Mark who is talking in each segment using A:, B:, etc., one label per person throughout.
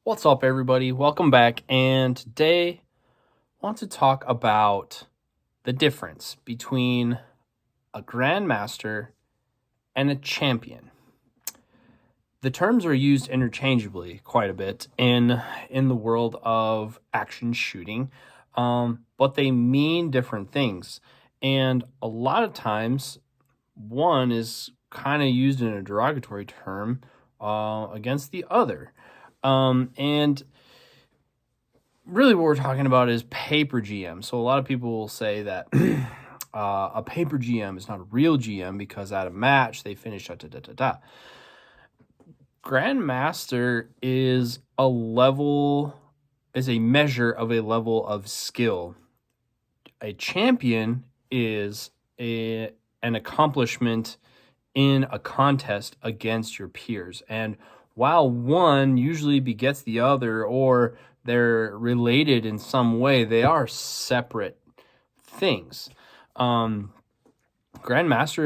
A: What's up, everybody? Welcome back. And today I want to talk about the difference between a grandmaster and a champion. The terms are used interchangeably quite a bit in the world of action shooting, but they mean different things. And a lot of times, one is kind of used in a derogatory term against the other. And really what we're talking about is paper GM. So a lot of people will say that a paper GM is not a real GM because at a match they finish da. Grandmaster is a measure of a level of skill. A champion is an accomplishment in a contest against your peers. And while one usually begets the other, or they're related in some way, they are separate things. Grandmaster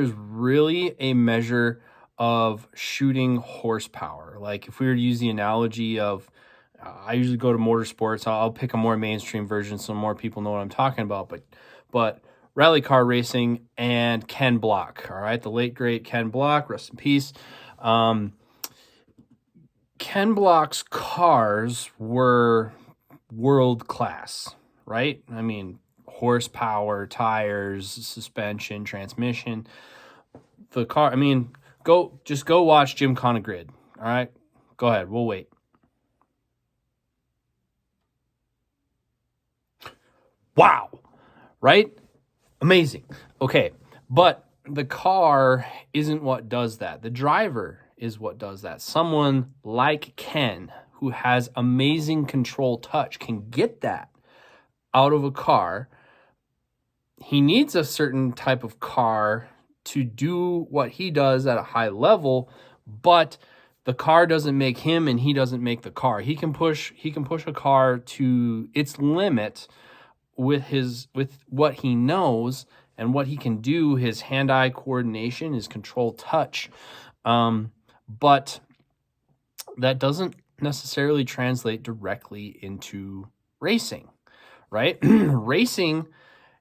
A: is really a measure of shooting horsepower. Like if we were to use the analogy of, I usually go to motorsports. I'll pick a more mainstream version so more people know what I'm talking about. But rally car racing and Ken Block. All right, the late great Ken Block, rest in peace. Ken Block's cars were world class, right? I mean, horsepower, tires, suspension, transmission. The car, I mean, go watch Gymkhana Grid. All right, go ahead. We'll wait. Wow, right? Amazing. Okay, but the car isn't what does that. The driver is what does that. Someone like Ken, who has amazing control touch, can get that out of a car. He needs a certain type of car to do what he does at a high level, but the car doesn't make him and he doesn't make the car. He can push a car to its limit with what he knows and what he can do, his hand-eye coordination, his control touch. But that doesn't necessarily translate directly into racing, right? Racing,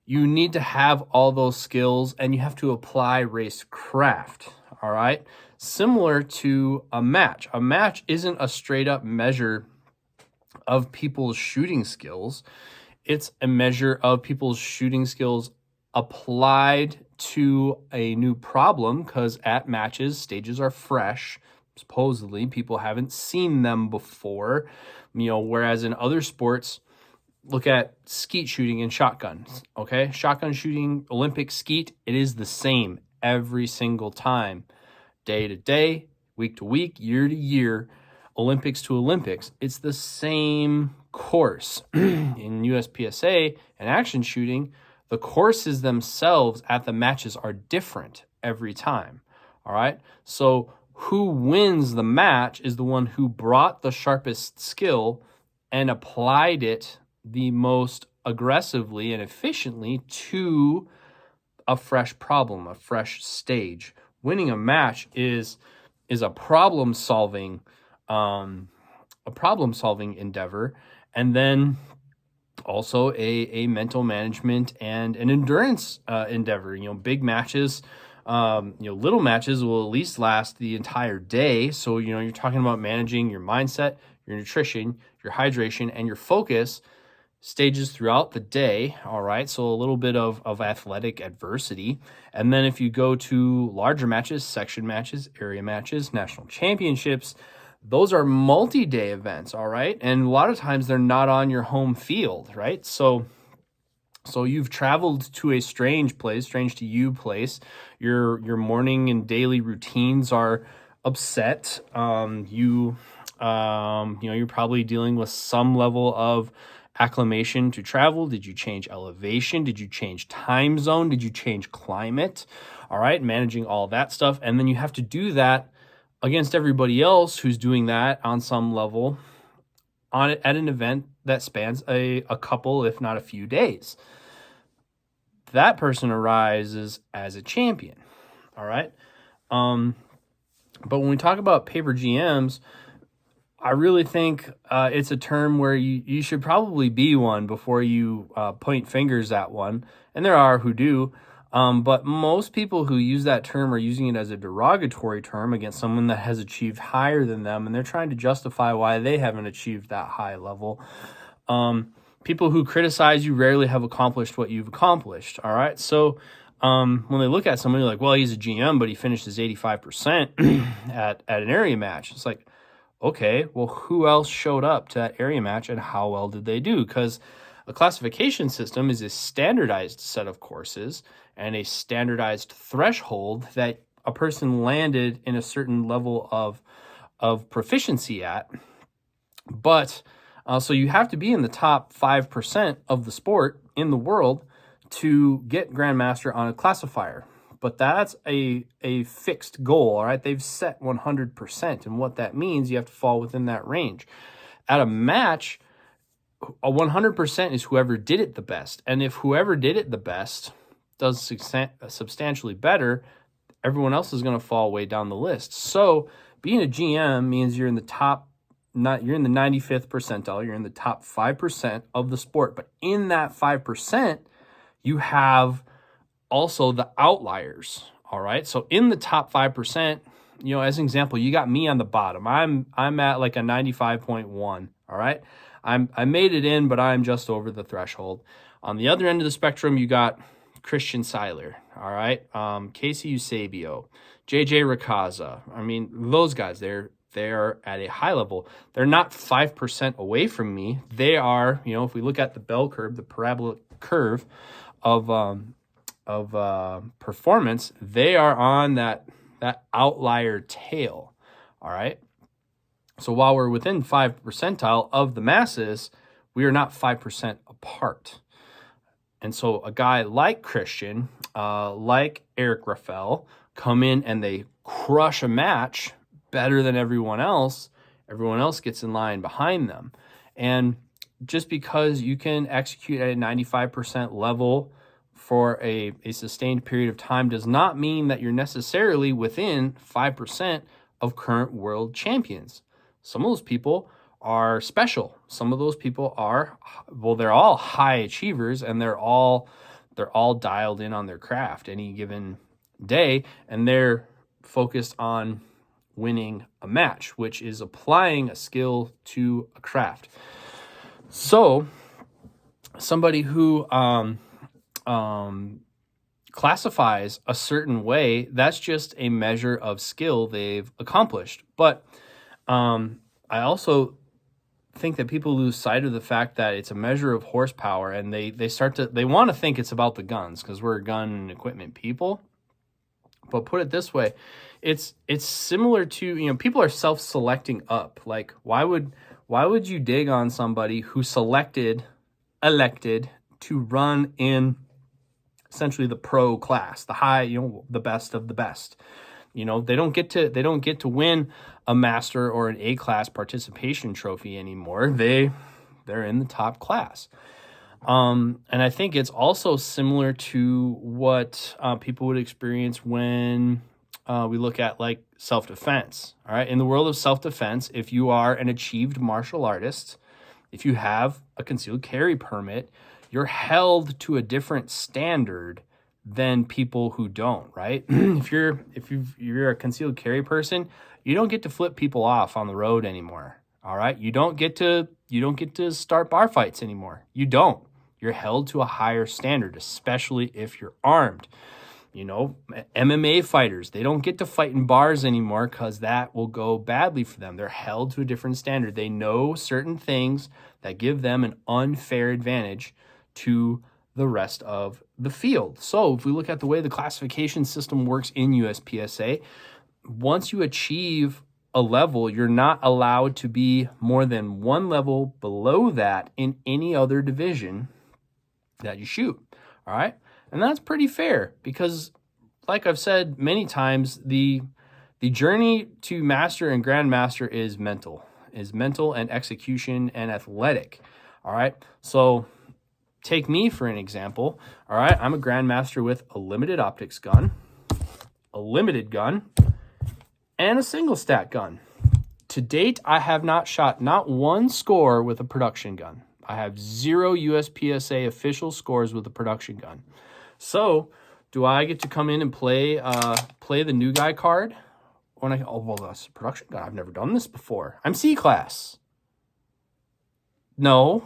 A: you need to have all those skills and you have to apply racecraft, all right? Similar to a match. A match isn't a straight up measure of people's shooting skills. It's a measure of people's shooting skills applied to a new problem, because at matches, stages are fresh. Supposedly, people haven't seen them before. Whereas in other sports, look at skeet shooting and shotguns, okay? Shotgun shooting, Olympic skeet, it is the same every single time. Day to day, week to week, year to year, Olympics to Olympics. It's the same course. In USPSA and action shooting, the courses themselves at the matches are different every time, all right? So who wins the match is the one who brought the sharpest skill and applied it the most aggressively and efficiently to a fresh problem, a fresh stage. Winning a match is a problem-solving endeavor, and then also a mental management and an endurance endeavor. Big matches, little matches will at least last the entire day. So, you're talking about managing your mindset, your nutrition, your hydration, and your focus stages throughout the day. All right. So a little bit of athletic adversity. And then if you go to larger matches, section matches, area matches, national championships, those are multi-day events. All right. And a lot of times they're not on your home field, right? So you've traveled to a strange to you place. Your morning and daily routines are upset. You're probably dealing with some level of acclimation to travel. Did you change elevation? Did you change time zone? Did you change climate? All right, managing all that stuff. And then you have to do that against everybody else who's doing that on some level at an event that spans a couple, if not a few days. That person arises as a champion. All right. But when we talk about paper GMs, I really think it's a term where you should probably be one before you point fingers at one. And there are who do. But most people who use that term are using it as a derogatory term against someone that has achieved higher than them. And they're trying to justify why they haven't achieved that high level. People who criticize you rarely have accomplished what you've accomplished. All right. So when they look at somebody like, well, he's a GM, but he finished his 85% at an area match. It's like, okay, well, who else showed up to that area match and how well did they do? Because a classification system is a standardized set of courses and a standardized threshold that a person landed in a certain level of proficiency at. But so you have to be in the top 5% of the sport in the world to get Grandmaster on a classifier. But that's a fixed goal, all right? They've set 100%, and what that means, you have to fall within that range. At a match, a 100% is whoever did it the best. And if whoever did it the best does substantially better, everyone else is going to fall way down the list. So being a GM means you're in the top, you're in the 95th percentile, you're in the top 5% of the sport. But in that 5%, you have also the outliers, all right? So in the top 5%, you know, as an example, you got me on the bottom. I'm at like a 95.1, all right? I made it in, but I'm just over the threshold. On the other end of the spectrum, you got Christian Seiler, all right? Casey Eusebio, JJ Racaza. I mean, those guys, they're at a high level. They're not 5% away from me. They are, you know, if we look at the bell curve, the parabolic curve of performance, they are on that outlier tail, all right? So while we're within 5 percentile of the masses, we are not 5% apart. And so a guy like Christian, like Eric Raffel, come in and they crush a match better than everyone else gets in line behind them. And just because you can execute at a 95% level for a sustained period of time does not mean that you're necessarily within 5% of current world champions. Some of those people are special. Some of those people are, well, they're all high achievers and they're all dialed in on their craft any given day, and they're focused on winning a match, which is applying a skill to a craft. So somebody who classifies a certain way, that's just a measure of skill they've accomplished. But I also think that people lose sight of the fact that it's a measure of horsepower, and they want to think it's about the guns because we're gun and equipment people. But put it this way, it's similar to, you know, people are self-selecting up. Like, why would you dig on somebody who elected to run in essentially the pro class, the high, you know, the best of the best? You know, they don't get to win a master or an A-class participation trophy anymore. They're in the top class. And I think it's also similar to what people would experience when we look at like self-defense. All right. In the world of self-defense, if you are an achieved martial artist, if you have a concealed carry permit, you're held to a different standard than people who don't, right? If you're a concealed carry person, you don't get to flip people off on the road anymore. All right? You don't get to start bar fights anymore. You don't. You're held to a higher standard, especially if you're armed. You know, MMA fighters, they don't get to fight in bars anymore because that will go badly for them. They're held to a different standard. They know certain things that give them an unfair advantage to the rest of the field. So if we look at the way the classification system works in USPSA, once you achieve a level, you're not allowed to be more than one level below that in any other division that you shoot. All right. And that's pretty fair because, like I've said many times, the journey to master and grandmaster is mental and execution and athletic. All right. So take me for an example. All right. I'm a grandmaster with a limited optics gun, a limited gun, and a single stack gun. To date, I have not shot not one score with a production gun. I have 0 USPSA official scores with a production gun. So, do I get to come in and play the new guy card? When that's a production gun. I've never done this before. I'm C class. No.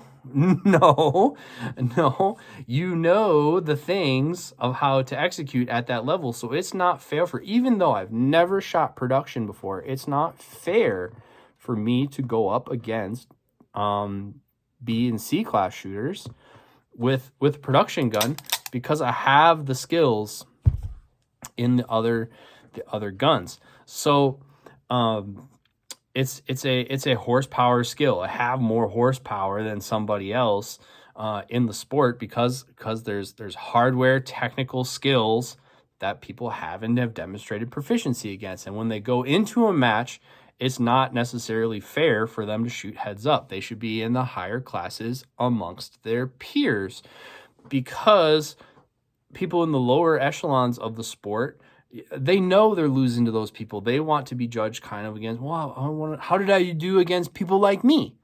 A: You know the things of how to execute at that level. So it's not fair even though I've never shot production before, it's not fair for me to go up against B and C class shooters with production gun because I have the skills in the other guns. So it's a horsepower skill. I have more horsepower than somebody else in the sport because there's hardware technical skills that people have and have demonstrated proficiency against. And when they go into a match, it's not necessarily fair for them to shoot heads up. They should be in the higher classes amongst their peers because people in the lower echelons of the sport, they know they're losing to those people. They want to be judged kind of against, wow, how did I do against people like me?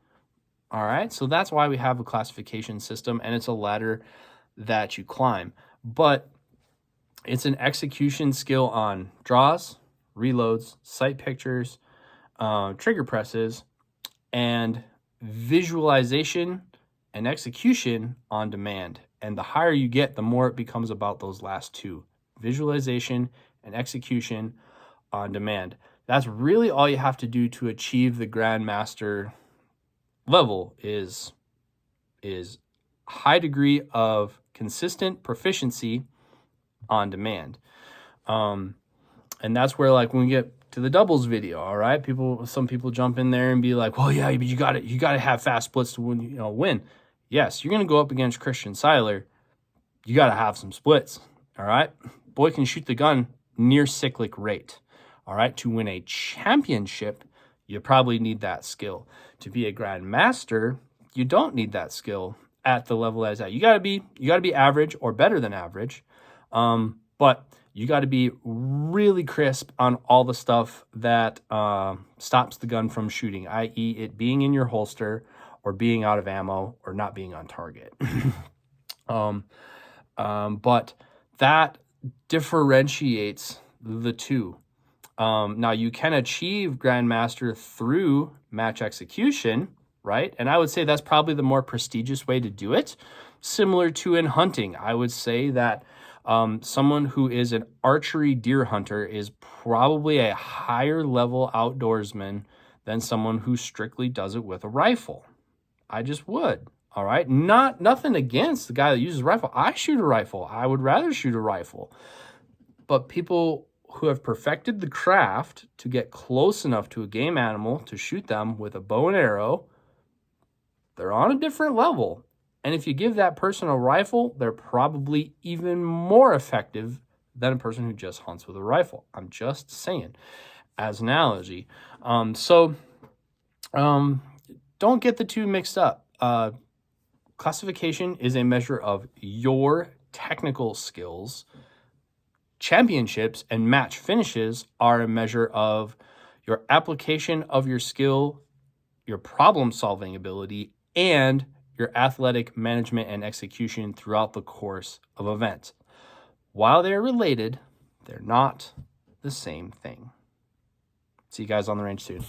A: All right, so that's why we have a classification system, and it's a ladder that you climb. But it's an execution skill on draws, reloads, sight pictures, trigger presses, and visualization and execution on demand. And the higher you get, the more it becomes about those last two, visualization and execution on demand. That's really all you have to do to achieve the Grandmaster level is high degree of consistent proficiency on demand. And that's where, like, when we get to the doubles video, all right, some people jump in there and be like, well, yeah, but you got to have fast splits to win. Yes, you're going to go up against Christian Seiler. You got to have some splits, all right? Boy can shoot the gun near cyclic rate, all right? To win a championship, you probably need that skill. To be a Grandmaster, you don't need that skill at the level that it's at. You got to be average or better than average, but you got to be really crisp on all the stuff that stops the gun from shooting, i.e. it being in your holster or being out of ammo or not being on target. But that differentiates the two. Now, you can achieve Grandmaster through match execution, right? And I would say that's probably the more prestigious way to do it. Similar to in hunting, I would say that someone who is an archery deer hunter is probably a higher level outdoorsman than someone who strictly does it with a rifle. I just would. All right. Nothing against the guy that uses a rifle. I shoot a rifle. I would rather shoot a rifle. But people who have perfected the craft to get close enough to a game animal to shoot them with a bow and arrow, they're on a different level. And if you give that person a rifle, they're probably even more effective than a person who just hunts with a rifle. I'm just saying, as an analogy. Don't get the two mixed up. Classification is a measure of your technical skills. Championships and match finishes are a measure of your application of your skill, your problem-solving ability, and your athletic management and execution throughout the course of events. While they're related, they're not the same thing. See you guys on the range soon.